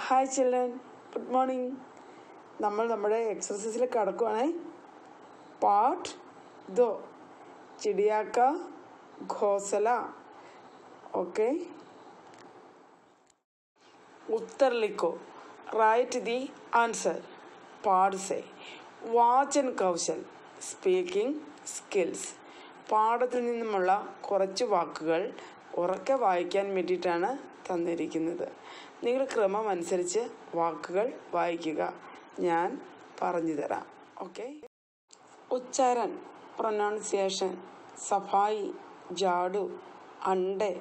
Hi children, good morning. നമ്മൾ നമ്മുടെ എക്സർസൈസിൽ കടക്കുവാണേ. Part 2 चिड़िया का घोंसला. ओके, उत्तर लिखो. Right the answer. पाठ से വാചൻ കൗശൽ സ്പീക്കിംഗ് സ്കിൽസ്. പാഠത്തിൽ നിന്നുമുള്ള കുറച്ച് വാക്കുകൾ ഉറക്കെ വായിക്കാൻ വേണ്ടിയിട്ടാണ് തന്നിരിക്കുന്നത്. നിങ്ങൾ ക്രമം അനുസരിച്ച് വാക്കുകൾ വായിക്കുക. ഞാൻ പറഞ്ഞു തരാം. ഓക്കെ. ഉച്ചാരൺ, പ്രൊനൗൺസിയേഷൻ, സഫായി, ജാഡു, അണ്ടെ,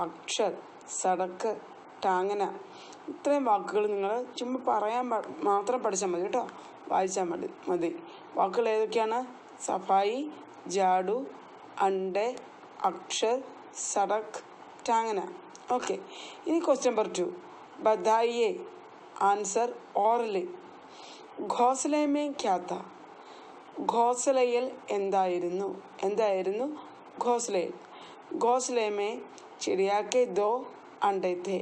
അക്ഷർ, സടക്ക്, ടാങ്ങന. ഇത്രയും വാക്കുകൾ നിങ്ങൾ ചുമ്മാ പറയാൻ മാത്രം പഠിച്ചാൽ മതി കേട്ടോ. വായിച്ചാൽ മതി. വാക്കുകൾ ഏതൊക്കെയാണ്? സഫായി, ജാഡു, അണ്ടെ, അക്ഷർ, സടക്ക്, ടാങ്ങന. ഓക്കെ. ഇനി ക്വസ്റ്റ്യൻ നമ്പർ 2. ബധായിയെ. Answer orally. ഘോസലെ മേ ക്യാ താ? ഘോസലയിൽ എന്തായിരുന്നു? ഘോസലയിൽ. ഘോസലെ മേ ചിടിയാക്കെ ദോ അണ്ടെ ഥേ.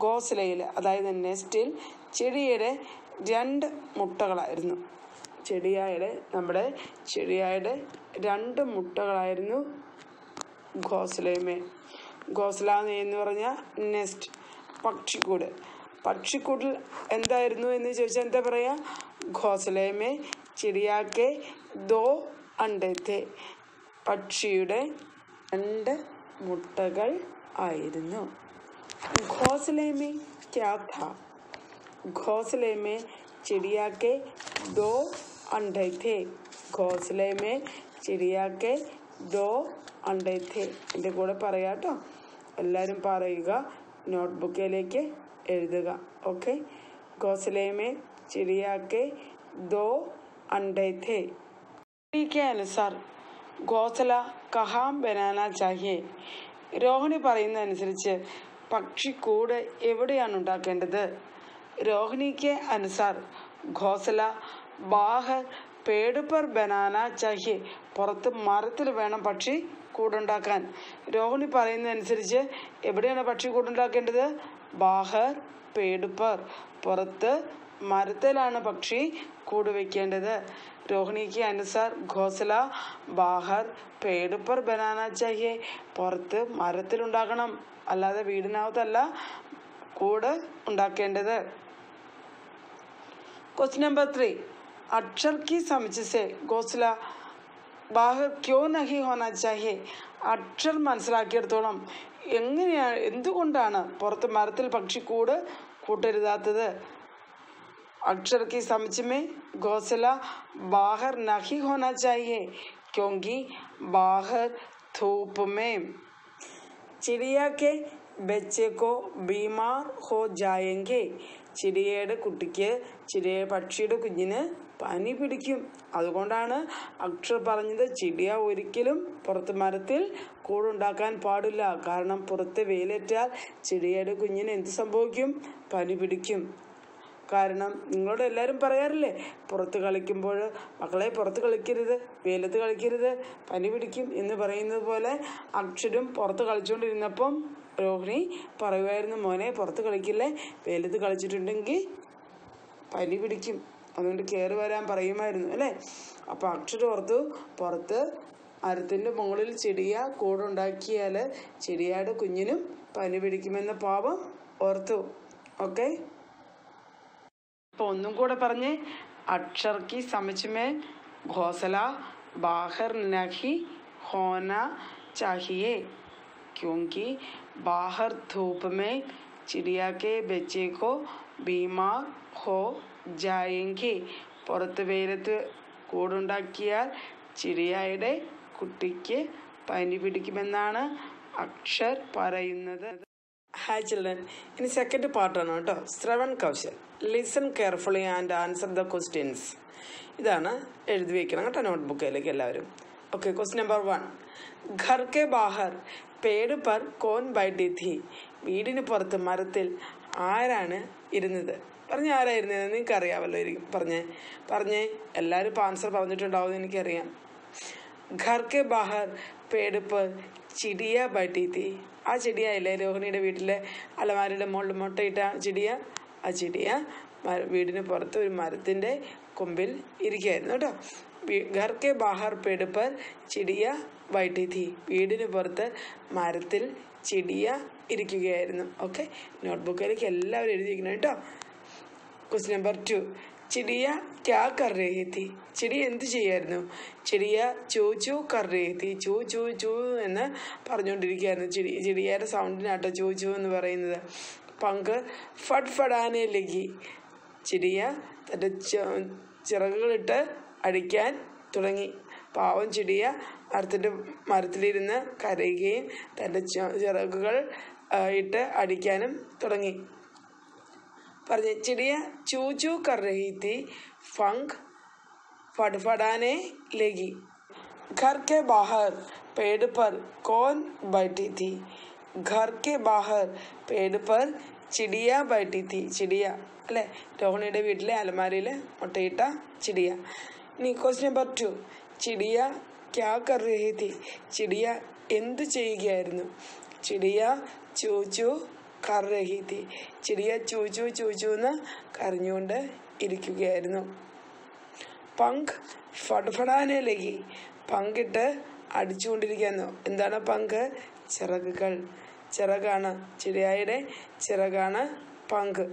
ഘോസലയിൽ, അതായത് നെസ്റ്റിൽ ചെടിയുടെ 2 മുട്ടകളായിരുന്നു. നമ്മുടെ ചെടിയായുടെ 2 മുട്ടകളായിരുന്നു ഘോസലേമേ. ഘോസല എന്ന് പറഞ്ഞാൽ നെസ്റ്റ്, പക്ഷിക്കൂട്. പക്ഷിക്കൂട്ടിൽ എന്തായിരുന്നു എന്ന് ചോദിച്ചാൽ എന്താ പറയുക? ഘോസലേമേ ചിടിയാക്കെ ദോ അണ്ടെ ഥേ. പക്ഷിയുടെ 2 മുട്ടകൾ ആയിരുന്നു. घोंसले में क्या था? घोंसले में चिड़िया के 2 अंडे थे. घोंसले में चिड़िया के 2 अंडे थे. എൻ്റെ കൂടെ പറയാം കേട്ടോ. എല്ലാവരും പറയുക, നോട്ട്ബുക്കിലേക്ക് എഴുതുക. ഓക്കെ. घोंसले में चिड़िया के 2 अंडे थे. के अनुसार घोंसला कहाँ बनाना चाहिए? രോഹിണി പറയുന്നതനുസരിച്ച് പക്ഷിക്കൂട് എവിടെയാണ് ഉണ്ടാക്കേണ്ടത്? രോഹിണിക്ക് അനുസാർ ഘോസല ബാഹർ പേട് പർ ബനാന ചാഹിയെ. പുറത്ത് മരത്തിൽ വേണം പക്ഷി കൂടുണ്ടാക്കാൻ. രോഹിണി പറയുന്നതനുസരിച്ച് എവിടെയാണ് പക്ഷി കൂടുണ്ടാക്കേണ്ടത്? ബാഹർ പേട് പർ, പുറത്ത് മരത്തിലാണ് പക്ഷി കൂട് വയ്ക്കേണ്ടത്. രോഹിണിക്ക് അനുസാർ ഘോസല ബാഹർ പേട് പർ ബനാന ചാഹിയെ. പുറത്ത് മരത്തിലുണ്ടാക്കണം, അല്ലാതെ വീടിനകത്തല്ല കൂട് ഉണ്ടാക്കേണ്ടത്. Question number 3. अक्षर की समझ से घोंसला बाहर क्यों नहीं होना चाहिए? അക്ഷർ മനസ്സിലാക്കിയെടുത്തോളം എന്തുകൊണ്ടാണ് പുറത്ത് മരത്തിൽ പക്ഷി കൂട്ടരുതാത്തത്? अक्षर की समझ में घोंसला बाहर नहीं होना चाहिए क्योंकि बाहर धूप में चिड़िया के बच्चे को बीमार हो जाएंगे. പക്ഷിയുടെ കുഞ്ഞിന് പനി പിടിക്കും. അതുകൊണ്ടാണ് അക്ഷർ പറഞ്ഞത് ചിടിയ ഒരിക്കലും പുറത്ത് മരത്തിൽ കൂടുണ്ടാക്കാൻ പാടില്ല. കാരണം പുറത്ത് വെയിലേറ്റാൽ ചിടിയയുടെ കുഞ്ഞിന് എന്ത് സംഭവിക്കും? പനി പിടിക്കും. കാരണം നിങ്ങളോട് എല്ലാവരും പറയാറില്ലേ, പുറത്ത് കളിക്കുമ്പോൾ മക്കളെ പുറത്ത് കളിക്കരുത്, വെയിലത്ത് കളിക്കരുത്, പനി പിടിക്കും എന്ന് പറയുന്നത് പോലെ അക്ഷരും പുറത്ത് കളിച്ചുകൊണ്ടിരുന്നപ്പം രോഹിണി പറയുമായിരുന്നു, മോനെ പുറത്ത് കളിക്കില്ലേ, വെയിലത്ത് കളിച്ചിട്ടുണ്ടെങ്കിൽ പനി പിടിക്കും, അതുകൊണ്ട് കയറി വരാൻ പറയുമായിരുന്നു അല്ലേ. അപ്പോൾ അക്ഷരം ഓർത്തു, പുറത്ത് മരത്തിൻ്റെ മുകളിൽ ചെടിയ കൂടുണ്ടാക്കിയാൽ ചെടിയുടെ കുഞ്ഞിനും പനി പിടിക്കുമെന്ന പാവം ഓർത്തു. ഓക്കെ. അപ്പോൾ ഒന്നും കൂടെ പറഞ്ഞേ. अक्षर की समझ में घोंसला बाहर नहीं होना चाहिए क्योंकि बाहर धूप में चिड़िया के बच्चे को बीमार हो जाएंगे. പുറത്ത് വെയിലത്ത് കൂടുണ്ടാക്കിയാൽ ചിടിയയുടെ കുട്ടിക്ക് പനി പിടിക്കുമെന്നാണ് അക്ഷർ പറയുന്നത്. ഹായ് ചിൽഡ്രൻ, ഇനി സെക്കൻഡ് പാർട്ടാണ് കേട്ടോ. Shravan Kaushal. Listen carefully and answer the questions. ഇതാണ് എഴുതി വയ്ക്കണം കേട്ടോ നോട്ട്ബുക്കിലേക്ക് എല്ലാവരും. ഓക്കെ. Question number 1. ഘർ കെ ബാഹർ പേട് പർ കോൻ ബൈഠി ഥി? വീടിന് പുറത്ത് മരത്തിൽ ആരാണ് ഇരുന്നത്? പറഞ്ഞ ആരായിരുന്നത്? നിങ്ങൾക്ക് അറിയാമല്ലോ. പറഞ്ഞേ. എല്ലാവരും ഇപ്പോൾ ആൻസർ പറഞ്ഞിട്ടുണ്ടാവും, എനിക്കറിയാം. ഘർ കെ ബാഹർ പേട് പർ ചിടിയ ബൈഠി ഥി. ആ ചെടിയായില്ലേ രോഹിണിയുടെ വീട്ടിലെ അലമാരയുടെ മുകളിൽ മുട്ടയിട്ട ചെടിയ? ആ ചിടിയ വീടിന് പുറത്ത് ഒരു മരത്തിൻ്റെ കൊമ്പിൽ ഇരിക്കുകയായിരുന്നു കേട്ടോ. घर के बाहर पेड़ पर चिड़िया बैठी थी. വീടിന് പുറത്ത് മരത്തിൽ ചിടിയ ഇരിക്കുകയായിരുന്നു. ഓക്കെ, നോട്ട്ബുക്കിലേക്ക് എല്ലാവരും എഴുതിയിരിക്കണം കേട്ടോ. Question number 2. ചിടിയ ക്യാ കർ രഹി തി. ചിടിയ എന്ത് ചെയ്യായിരുന്നു? ചിടിയ ചൂ ചൂ കർ രഹി തി. ചൂ ചൂ ചൂ എന്ന് പറഞ്ഞുകൊണ്ടിരിക്കുകയായിരുന്നു. ചിടിയയുടെ സൗണ്ടിനാട്ടോ ചൂ ചൂ എന്ന് പറയുന്നത്. പങ്ക് ഫഡ് ഫടാനെ ലഗി. ചിടിയ തൻ്റെ ചിറകുകളിട്ട് അടിക്കാൻ തുടങ്ങി. പാവം ചിടിയ മരത്തിലിരുന്ന് കരയുകയും തൻ്റെ ചിറകുകൾ ഇട്ട് അടിക്കാനും തുടങ്ങി. പറഞ്ഞ് ചിടിയ ചൂ ചൂ കർ രഹി തി. ഫങ്ക് ഫഡഫടാനെ ലഗി. घर के बाहर पेड़ पर कौन बैठी थी. घर के बाहर पेड़ पर चिड़िया बैठी थी. ചിടിയ അല്ലേ, രോഹിണിയുടെ വീട്ടിലെ അലമാരയിൽ മുട്ടയിട്ട ചിടിയ. ഇനി ക്വസ്റ്റ്യൻ നമ്പർ 2. ചിടിയ ക്യാ കർ രഹി തി. ചിടിയ എന്ത് ചെയ്യുകയായിരുന്നു? ചിടിയ ചൂ ചൂ കർ രഹി തി. ചിടിയ ചൂ ചൂ ചൂ ചൂ എന്ന് കരഞ്ഞുകൊണ്ട് ഇരിക്കുകയായിരുന്നു. പങ്ക് ഫഡഫടാനെ ലഗി. പങ്കിട്ട് അടിച്ചുകൊണ്ടിരിക്കുന്നു. എന്താണ് പങ്ക്? ചിറകുകൾ. ചിറകാണ്, ചിടിയായുടെ ചിറകാണ് പങ്ക്,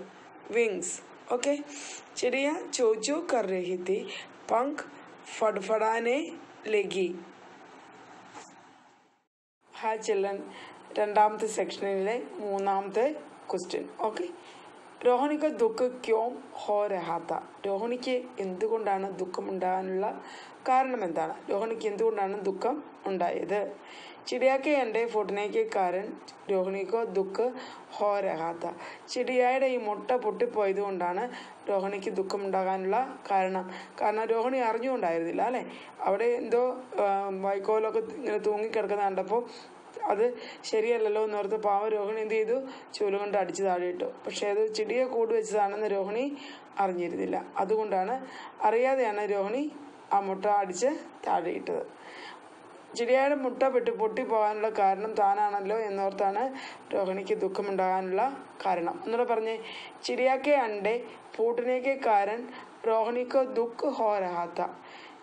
വിങ്സ്. ഓക്കെ, ചിടിയ ചൂ ചൂ കർ രഹി തി. പങ്ക് ഫഡഫടാനെ ലഗി. ഹായ് ചിൽഡ്രൻ, രണ്ടാമത്തെ സെക്ഷനിലെ മൂന്നാമത്തെ ക്വസ്റ്റ്യൻ. ഓക്കെ, രോഹിണിക്ക് ദുഃഖ ക്യോം ഹോ രഹാ താ. രോഹിണിക്ക് എന്തുകൊണ്ടാണ് ദുഃഖമുണ്ടാകാനുള്ള കാരണം എന്താണ്? രോഹിണിക്ക് എന്തുകൊണ്ടാണ് ദുഃഖം ഉണ്ടായത്? चिड़िया के अंडे फूटने के कारण രോഹിണി को दुख हो रहा था. ചിടിയായുടെ ഈ മുട്ട പൊട്ടിപ്പോയത് കൊണ്ടാണ് രോഹിണിക്ക് ദുഃഖമുണ്ടാകാനുള്ള കാരണം രോഹിണി അറിഞ്ഞുകൊണ്ടായിരുന്നില്ല അല്ലേ. അവിടെ എന്തോ വൈക്കോലൊക്കെ ഇങ്ങനെ തൂങ്ങിക്കിടക്കുന്ന കണ്ടപ്പോൾ അത് ശരിയല്ലല്ലോ എന്നോർത്ത് പാവ രോഹിണി എന്ത് ചെയ്തു? ചൂല് കൊണ്ട് അടിച്ച് താഴെയിട്ടു. പക്ഷെ അത് ചിടിയെ കൂട് വെച്ചതാണെന്ന് രോഹിണി അറിഞ്ഞിരുന്നില്ല. അതുകൊണ്ടാണ്, അറിയാതെയാണ് രോഹിണി ആ മുട്ട അടിച്ച് താഴെയിട്ടത്. ചിടിയായുടെ മുട്ട പൊട്ടിപ്പോകാനുള്ള കാരണം താനാണല്ലോ എന്നോർത്താണ് രോഹിണിക്ക് ദുഃഖമുണ്ടാകാനുള്ള കാരണം. എന്നൂടെ പറഞ്ഞേ, ചിടിയാക്കെ അണ്ടേ ഫൂട്ടനേക്കെ കാരൻ രോഹിണിക്ക് ദുഃഖ ഹോ രഹാ താ.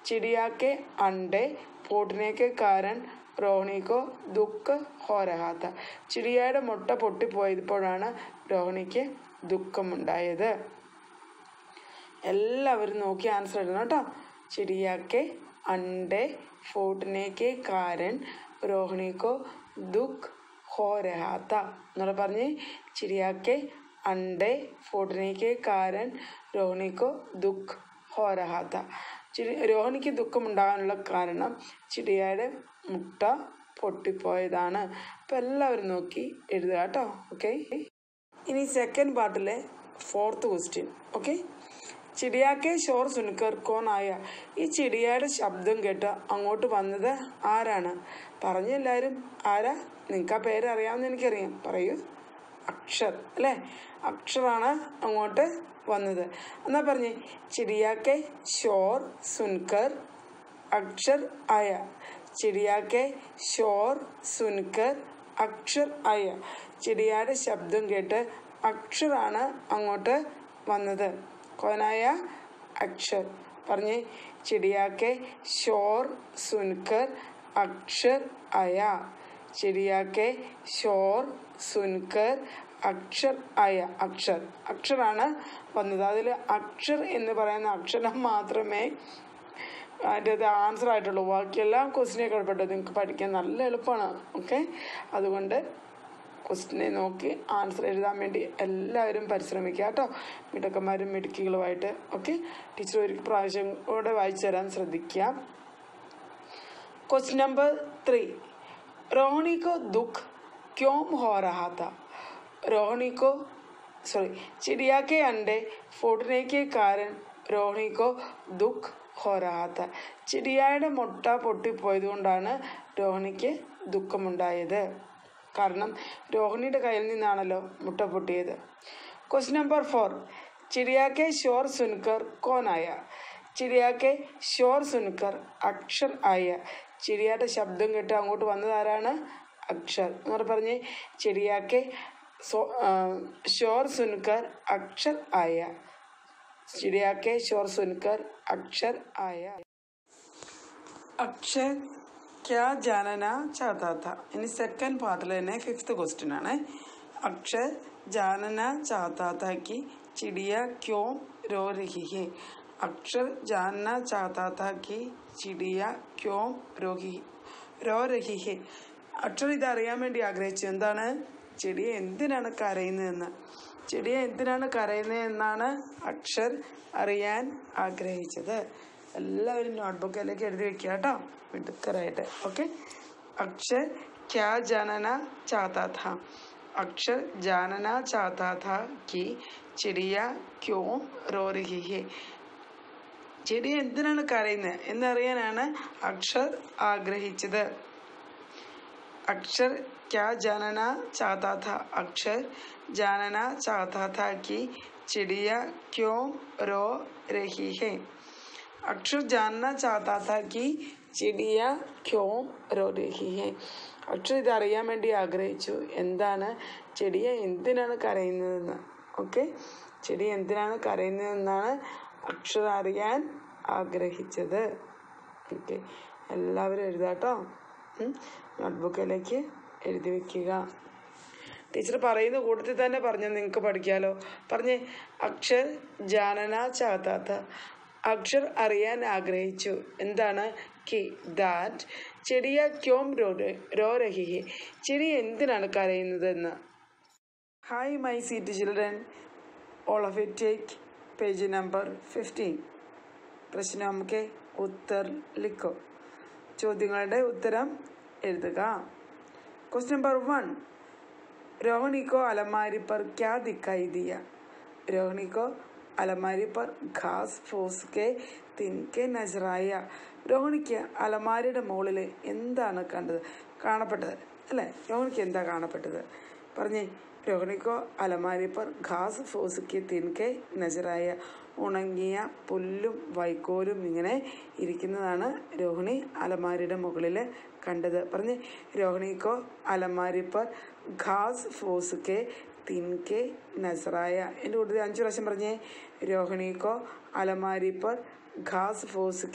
ചിടിയാക്കെ അണ്ടേ ഫൂട്ടനേക്കെ കാരൻ രോഹിണിക്കോ ദുഃഖ ഹോ രഹാ താ. ചിടിയായുടെ മുട്ട പൊട്ടിപ്പോയപ്പോഴാണ് രോഹിണിക്ക് ദുഃഖമുണ്ടായത്. എല്ലാവരും നോക്കി ആൻസർ ഇടണം കേട്ടോ. ചിടിയാക്കെ अंडे फूटने के कारण रोहिणी को दुख हो रहा था. എന്നോട് പറഞ്ഞ്, चिड़िया के अंडे फूटने के कारण रोहिणी को दुख हो रहा था. രോഹിണിക്ക് ദുഃഖമുണ്ടാകാനുള്ള കാരണം ചിടിയയുടെ മുട്ട പൊട്ടിപ്പോയതാണ്. അപ്പം എല്ലാവരും നോക്കി എഴുതുക കേട്ടോ. ഓക്കെ, ഇനി സെക്കൻഡ് പാർട്ടിലെ 4th ക്വസ്റ്റ്യൻ. ഓക്കെ, ചിടിയാക്കെ ഷോർ സുൻകർ കോൺ ആയ. ഈ ചിടിയയുടെ ശബ്ദം കേട്ട് അങ്ങോട്ട് വന്നത് ആരാണ്? പറഞ്ഞു എല്ലാവരും. ആരാ? നിങ്ങൾക്ക് ആ പേര് അറിയാമെന്ന് എനിക്കറിയാം. പറയൂ. അക്ഷർ അല്ലേ. അക്ഷറാണ് അങ്ങോട്ട് വന്നത്. എന്നാ പറഞ്ഞേ, ചിടിയാക്കെ ഷോർ സുൻകർ അക്ഷർ ആയ. ചിടിയാക്കെ ഷോർ സുൻകർ അക്ഷർ ആയ. ചിടിയയുടെ ശബ്ദം കേട്ട് അക്ഷറാണ് അങ്ങോട്ട് വന്നത്. കോനായ അക്ഷർ. പറഞ്ഞേ, ചിടിയാക്കെ ഷോർ സുൻകർ അക്ഷർ ആയ. ചിടിയാക്കെ ഷോർ സുൻകർ അക്ഷർ ആയ. അക്ഷറാണ് വന്നത്. അതിൽ അക്ഷർ എന്ന് പറയുന്ന അക്ഷരം മാത്രമേ അതിൻ്റെ ആൻസർ ആയിട്ടുള്ളൂ. ബാക്കിയെല്ലാം ക്വസ്റ്റിനെ കുഴപ്പമില്ല, നിങ്ങൾക്ക് പഠിക്കാൻ നല്ല എളുപ്പമാണ്. ഓക്കെ, അതുകൊണ്ട് ക്വസ്റ്റിനെ നോക്കി ആൻസർ എഴുതാൻ വേണ്ടി എല്ലാവരും പരിശ്രമിക്കുക കേട്ടോ, മിടുക്കന്മാരും മിടുക്കികളുമായിട്ട്. ഓക്കെ, ടീച്ചർ ഒരു പ്രാവശ്യം കൂടെ വായിച്ചു തരാൻ ശ്രദ്ധിക്കുക. Question number 3. रोहिणी को दुख क्यों हो रहा था. चिड़िया के अंडे फूटने के कारण रोहिणी को दुख हो रहा था. ചിടിയായുടെ മുട്ട പൊട്ടിപ്പോയത് കൊണ്ടാണ് രോഹിണിക്ക് ദുഃഖമുണ്ടായത്. കാരണം രോഹിണിയുടെ കയ്യിൽ നിന്നാണല്ലോ മുട്ട പൊട്ടിയത്. Question number 4. चिड़िया के शोर सुनकर कौन आया. चिड़िया के शोर सुनकर अक्षर आया. ചിടിയയുടെ ശബ്ദം കേട്ട് അങ്ങോട്ട് വന്നത് ആരാണ്? അക്ഷർ. എന്ന് പറഞ്ഞ്, ചിടിയാക്കെ शोर सुनकर अक्षर आया. चिड़िया के शोर सुनकर अक्षर आया. अक्षर क्या जानना चाहता था. ഇനി സെക്കൻഡ് പാർട്ടിൽ തന്നെ 5th ക്വസ്റ്റ്യൻ ആണ്. अक्षर जानना चाहता था कि चिड़िया क्यों रो रही है. अक्षर जानना चाहता था कि चिड़िया क्यों रो रही है. അക്ഷർ ഇത് അറിയാൻ വേണ്ടി ആഗ്രഹിച്ചു. എന്താണ്? ചെടിയെ എന്തിനാണ് കരയുന്നതെന്ന്. ചെടിയെ എന്തിനാണ് കരയുന്നതെന്നാണ് അക്ഷർ അറിയാൻ ആഗ്രഹിച്ചത്. എല്ലാവരും നോട്ട്ബുക്കിലേക്ക് എഴുതി വെക്കുക കേട്ടോ, മിടുക്കരായിട്ട്. ഓക്കെ. अक्षर क्या जानना चाहता था. अक्षर जानना चाहता था कि चिड़िया क्यों रो रही है. ചെടി എന്തിനാണ് കരയുന്നത് എന്നറിയാനാണ് അക്ഷർ ആഗ്രഹിച്ചത്. अक्षर क्या जानना चाहता था. अक्षर जानना चाहता था कि चिड़िया क्यों रो रही है. अक्षर जानना चाहता था कि चिड़िया क्यों रो रही है. അക്ഷർ ഇത് അറിയാൻ വേണ്ടി ആഗ്രഹിച്ചു. എന്താണ് ചെടിയെ എന്തിനാണ് കരയുന്നതെന്ന്. ഓക്കെ. ചെടി എന്തിനാണ് കരയുന്നതെന്നാണ് അക്ഷർ അറിയാൻ ആഗ്രഹിച്ചത്. ഓക്കെ. എല്ലാവരും എഴുതാട്ടോ. നോട്ട്ബുക്കിലേക്ക് എഴുതി വെക്കുക. ടീച്ചർ പറയുന്ന കൂട്ടത്തിൽ തന്നെ പറഞ്ഞു, നിങ്ങൾക്ക് പഠിക്കാമല്ലോ. പറഞ്ഞേ. അക്ഷർ ജാനന ചാഹതാ. അക്ഷർ അറിയാൻ ആഗ്രഹിച്ചു. എന്താണ്? കി ദാറ്റ് ചെടിയ ക്യോം രോ രഹി ഹെ. ചെടി എന്തിനാണ് കരയുന്നതെന്ന്. Hi my sweet children, all of you take page number 15. പ്രശ്നം के उत्तर लिखो. ചോദ്യങ്ങളുടെ ഉത്തരം എഴുതുക. Question number 1. रोहिणी को अलमारी पर क्या दिखाई दिया. रोहिणी को अलमारी पर घास फूस के तिनके नजर आया. രോഹിണിക്ക് അലമാരിയുടെ മുകളിൽ എന്താണ് കാണപ്പെട്ടത് അല്ലേ? രോഹിണിക്ക് എന്താ കാണപ്പെട്ടത് പറഞ്ഞേ. രോഹിണിക്കോ അലമാരി പർ ഘാസ് ഫൂസ് തിൻകെ നജറായ. ഉണങ്ങിയ പുല്ലും വൈക്കോലും ഇങ്ങനെ ഇരിക്കുന്നതാണ് രോഹിണി അലമാരിയുടെ മുകളിൽ കണ്ടത്. പറഞ്ഞ്. രോഹിണിക്കോ അലമാരി പർ ഘാസ് ഫൂസ് തിൻകെ നസറായ. എൻ്റെ കൂടുതൽ 5 പ്രാവശ്യം പറഞ്ഞേ. രോഹിണിക്കോ അലമാരി പർ ഘാസ് ഫൂസ്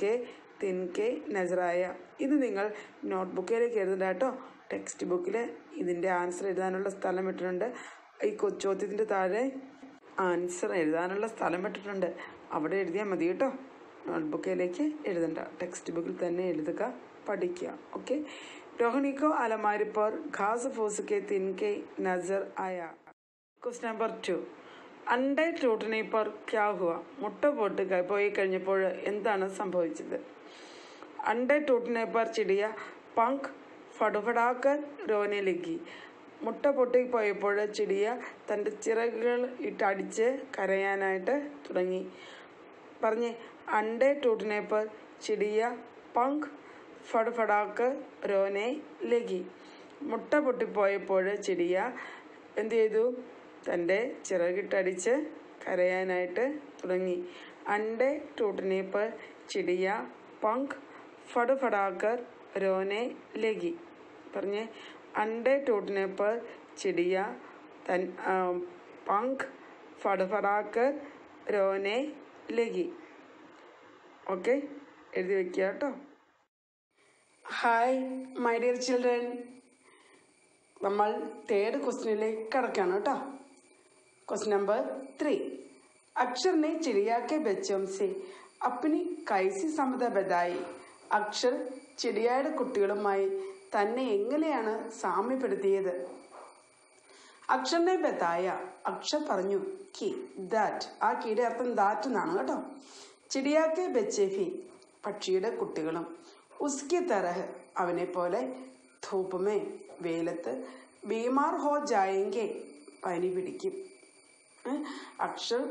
തിൻകെ നസറായ. ഇത് നിങ്ങൾ നോട്ട്ബുക്കിലേക്ക് എഴുതണ്ട കേട്ടോ. ടെക്സ്റ്റ് ബുക്കിൽ ഇതിൻ്റെ ആൻസർ എഴുതാനുള്ള സ്ഥലം ഇട്ടിട്ടുണ്ട്. ഈ ചോദ്യത്തിൻ്റെ താഴെ ആൻസർ എഴുതാനുള്ള സ്ഥലം ഇട്ടിട്ടുണ്ട്. അവിടെ എഴുതിയാൽ മതി കേട്ടോ. നോട്ട്ബുക്കിലേക്ക് എഴുതണ്ട. ടെക്സ്റ്റ് ബുക്കിൽ തന്നെ എഴുതുക, പഠിക്കുക. ഓക്കെ. रोहिणी को अलमारी पर घास फूस के तिनके नजर आया. Question number 2. अंडे टूटने पर क्या हुआ. മുട്ട പൊട്ടി പോയി കഴിഞ്ഞപ്പോൾ എന്താണ് സംഭവിച്ചത്. अंडे टूटने पर चिड़िया पंख फड़फड़ाकर रोने लगी. മുട്ട പൊട്ടിപ്പോയപ്പോൾ ചിടിയ തൻ്റെ ചിറകുകൾ ഇട്ടടിച്ച് കരയാനായിട്ട് തുടങ്ങി. പറഞ്ഞ്. अंडे टूटने पर चिड़िया पंख ഫടഫടാക്ക് രോനെ ലഗി. മുട്ട പൊട്ടിപ്പോയപ്പോൾ ചിടിയ എന്ത് ചെയ്തു? തൻ്റെ ചിറകിട്ടടിച്ച് കരയാനായിട്ട് തുടങ്ങി. അണ്ടേ ടൂട്ടനെ पर ചിടിയ പങ്ക് ഫടഫടാക്കർ രോനെ ലഗി. പറഞ്ഞ്. അണ്ടേ ടൂട്ടനെ पर ചിടിയ പങ്ക് ഫടഫടാക്കർ രോനെ ലഗി. ഓക്കെ. എഴുതി വയ്ക്കുക കേട്ടോ. ഹായ് മൈ ഡിയർ ചിൽഡ്രൻ, നമ്മൾ 3rd ക്വസ്റ്റ്യനിലേക്ക് കടക്കുകയാണ് കേട്ടോ. Question number 3. अक्षर ने चिड़िया के बच्चों से अपनी कैसी समझ बताई. അക്ഷർ ചിടിയയുടെ കുട്ടികളുമായി തന്നെ എങ്ങനെയാണ് സാമ്യപ്പെടുത്തിയത്. അക്ഷറിനെ ബത്തായ. അക്ഷർ പറഞ്ഞു കി ദാറ്റ്. ആ കീയുടെ അർത്ഥം ദാറ്റ് എന്നാണ് കേട്ടോ. ചിടിയാക്കെ ബച്ചേഫി. പക്ഷിയുടെ കുട്ടികളും. ഉസ്കി തരഹ്. അവനെ പോലെ. ധൂപ്പമേ. വെയിലത്ത്. ബീമാർ ഹോ ജായെങ്കെ. പനി പിടിക്കും. അക്ഷർ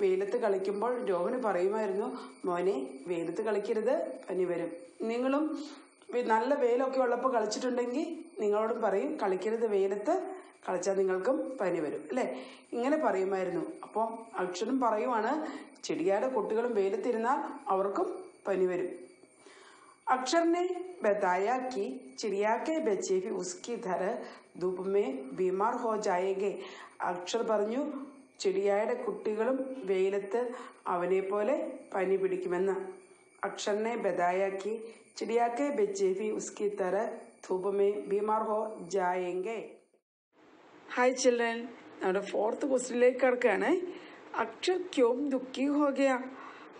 വെയിലത്ത് കളിക്കുമ്പോൾ രോഹിണി പറയുമായിരുന്നു, മോനെ വെയിലത്ത് കളിക്കരുത്, പനി വരും. നിങ്ങളും നല്ല വെയിലൊക്കെ ഉള്ളപ്പോൾ കളിച്ചിട്ടുണ്ടെങ്കിൽ നിങ്ങളോടും പറയും കളിക്കരുത്, വെയിലത്ത് കളിച്ചാൽ നിങ്ങൾക്കും പനി വരും അല്ലേ. ഇങ്ങനെ പറയുമായിരുന്നു. അപ്പോൾ അക്ഷരം പറയുവാണ് ചിടിയാടെ കുട്ടികളും വെയിലത്തിരുന്നാൽ അവർക്കും പനി വരും. अक्षर ने बताया कि चिड़िया के बच्चे भी उसकी तरह धूप में बीमार हो जाएंगे. അക്ഷർ പറഞ്ഞു ചിടിയായുടെ കുട്ടികളും വെയിലത്ത് അവനെ പോലെ പനി പിടിക്കുമെന്ന്. अक्षर ने बताया कि चिड़िया के बच्चे भी उसकी तरह धूप में बीमार हो जाएंगे. ഹായ് ചിൽഡ്രൻ, നമ്മുടെ 4th ക്വസ്റ്റ്യനിലേക്ക് കിടക്കുകയാണ്. അക്ഷർ ക്യോം ദുഃഖി ഹോ ഗയാ?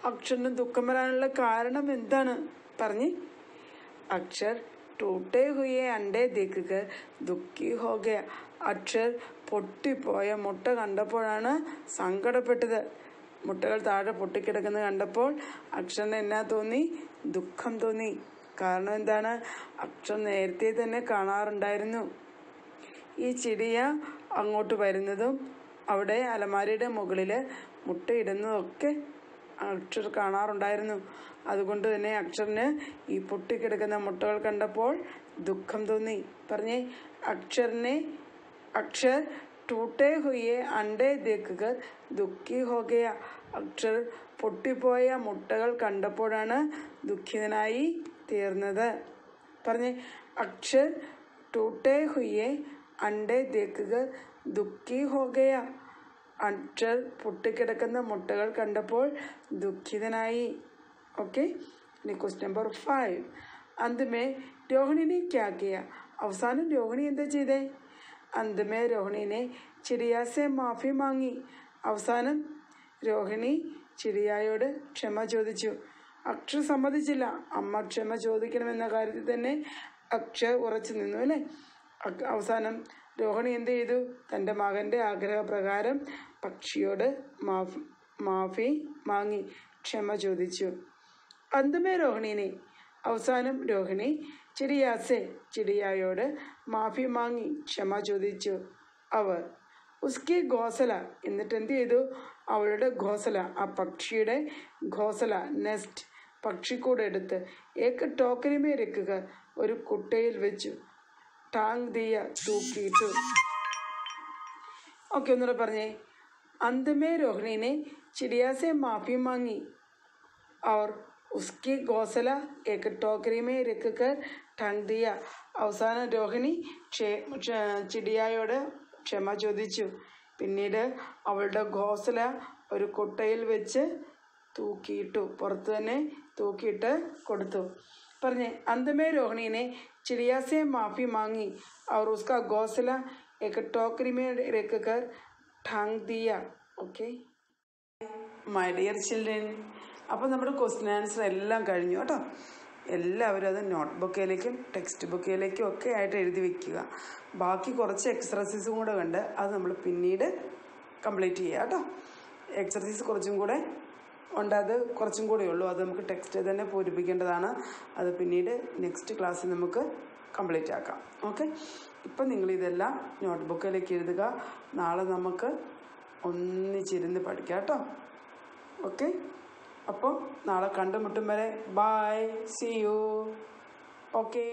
അക്ഷറിന് ദുഃഖം വരാനുള്ള കാരണം എന്താണ് പറഞ്ഞ്. അക്ഷർ ടൂട്ടേ ഹുയെ അണ്ടേ ദേഖുകർ ദുഃഖി ഹോ ഗയാ. അക്ഷർ പൊട്ടിപ്പോയ മുട്ട കണ്ടപ്പോഴാണ് സങ്കടപ്പെട്ടത്. മുട്ടകൾ താഴെ പൊട്ടിക്കിടക്കുന്നത് കണ്ടപ്പോൾ അക്ഷറിന് എന്നാ തോന്നി? ദുഃഖം തോന്നി. കാരണം എന്താണ്? അക്ഷർ നേരത്തെ തന്നെ കാണാറുണ്ടായിരുന്നു ഈ ചിടിയ അങ്ങോട്ട് വരുന്നതും അവിടെ അലമാരയുടെ മുകളിൽ മുട്ടയിടുന്നതൊക്കെ അക്ഷർ കാണാറുണ്ടായിരുന്നു. അതുകൊണ്ട് തന്നെ അക്ഷറിന് ഈ പൊട്ടിക്കിടക്കുന്ന മുട്ടകൾ കണ്ടപ്പോൾ ദുഃഖം തോന്നി. പറഞ്ഞേ, അക്ഷർ ടൂട്ടേ ഹുയെ അണ്ടേ ദേഖുകർ ദുഃഖി ഹോ ഗയാ. അക്ഷർ പൊട്ടിപ്പോയ മുട്ടകൾ കണ്ടപ്പോഴാണ് ദുഃഖിതനായി തീർന്നത്. പറഞ്ഞേ, അക്ഷർ ടൂട്ടേ ഹുയെ അണ്ടേ ദേഖുകർ ദുഃഖി ഹോ ഗയാ. അക്ഷർ പൊട്ടിക്കിടക്കുന്ന മുട്ടകൾ കണ്ടപ്പോൾ ദുഃഖിതനായി. ഓക്കെ, ഇനി ക്വസ്റ്റ്യൻ നമ്പർ 5. അന്തമേ രോഹിണിനെ ക്യാ കിയ? അവസാനം രോഹിണി എന്താ ചെയ്തേ? അന്തമേ രോഹിണിനെ ചിടിയാസെ മാഫി മാങ്ങി. അവസാനം രോഹിണി ചിടിയായോട് ക്ഷമ ചോദിച്ചു. അക്ഷർ സമ്മതിച്ചില്ല. അമ്മ ക്ഷമ ചോദിക്കണമെന്ന കാര്യത്തിൽ തന്നെ അക്ഷർ ഉറച്ചു നിന്നു അല്ലേ. അവസാനം രോഹിണി എന്ത് ചെയ്തു? തൻ്റെ മകൻ്റെ ആഗ്രഹപ്രകാരം പക്ഷിയോട് മാഫി മാങ്ങി, ക്ഷമ ചോദിച്ചു. അന്തമേ രോഹിണിനെ, അവസാനം രോഹിണി ചിടിയായോട് മാഫി മാങ്ങി, ക്ഷമ ചോദിച്ചു. അവർ ഉസ്കി ഘോസല, എന്നിട്ട് എന്ത് ചെയ്തു? അവളുടെ ഘോസല, ആ പക്ഷിയുടെ ഘോസല, നെസ്റ്റ്, പക്ഷിക്കൂട് എടുത്ത് ഏക്ക് ടോക്കരിമേ രക്കുക, ഒരു കുട്ടയിൽ വെച്ചു. ടാങ് ദിയ, തൂക്കിയിട്ടു. ഓക്കെ, ഒന്നുകൂടെ പറഞ്ഞേ. അന്തമേ രോഹിണിനെ ചിടിയാസെ മാഫി മാങ്ങി और उसकी घोंसला एक टोकरी में रखकर टांग दिया. അവസാനം രോഹിണി ചിടിയായോട് ക്ഷമ ചോദിച്ചു. പിന്നീട് അവളുടെ ഘോസല ഒരു കുട്ടയിൽ വെച്ച് തൂക്കിയിട്ടു, പുറത്ത് തന്നെ തൂക്കിയിട്ട് കൊടുത്തു. പറഞ്ഞേ, അന്തമേ രോഹിണിനെ चिड़िया से माफ़ी मांगी और उसका घोंसला एक टोकरी में रखकर टांग दिया. ഓക്കെ മൈ ഡിയർ ചിൽഡ്രൻ, അപ്പോൾ നമ്മുടെ ക്വസ്റ്റ്യൻ ആൻസർ എല്ലാം കഴിഞ്ഞു കേട്ടോ. എല്ലാവരും അത് നോട്ട് ബുക്കിലേക്കും ടെക്സ്റ്റ് ബുക്കിലേക്കും ഒക്കെ ആയിട്ട് എഴുതി വയ്ക്കുക. ബാക്കി കുറച്ച് എക്സർസൈസും കൂടെ ഉണ്ട്, അത് നമ്മൾ പിന്നീട് കംപ്ലീറ്റ് ചെയ്യുക കേട്ടോ. എക്സർസൈസ് കുറച്ചും കൂടെ ഉണ്ട്, അത് കുറച്ചും കൂടെ ഉള്ളൂ. അത് നമുക്ക് ടെക്സ്റ്റ് തന്നെ പൂരിപ്പിക്കേണ്ടതാണ്. അത് പിന്നീട് നെക്സ്റ്റ് ക്ലാസ്സിൽ നമുക്ക് കംപ്ലീറ്റ് ആക്കാം. ഓക്കെ, ഇപ്പം നിങ്ങളിതെല്ലാം നോട്ട് ബുക്കിലേക്ക് എഴുതുക. നാളെ നമുക്ക് ഒന്നിച്ചിരുന്ന് പഠിക്കാം കേട്ടോ. ഓക്കെ, അപ്പോൾ നാളെ കണ്ടുമുട്ടും വരെ ബൈ, സീ യു. ഓക്കെ.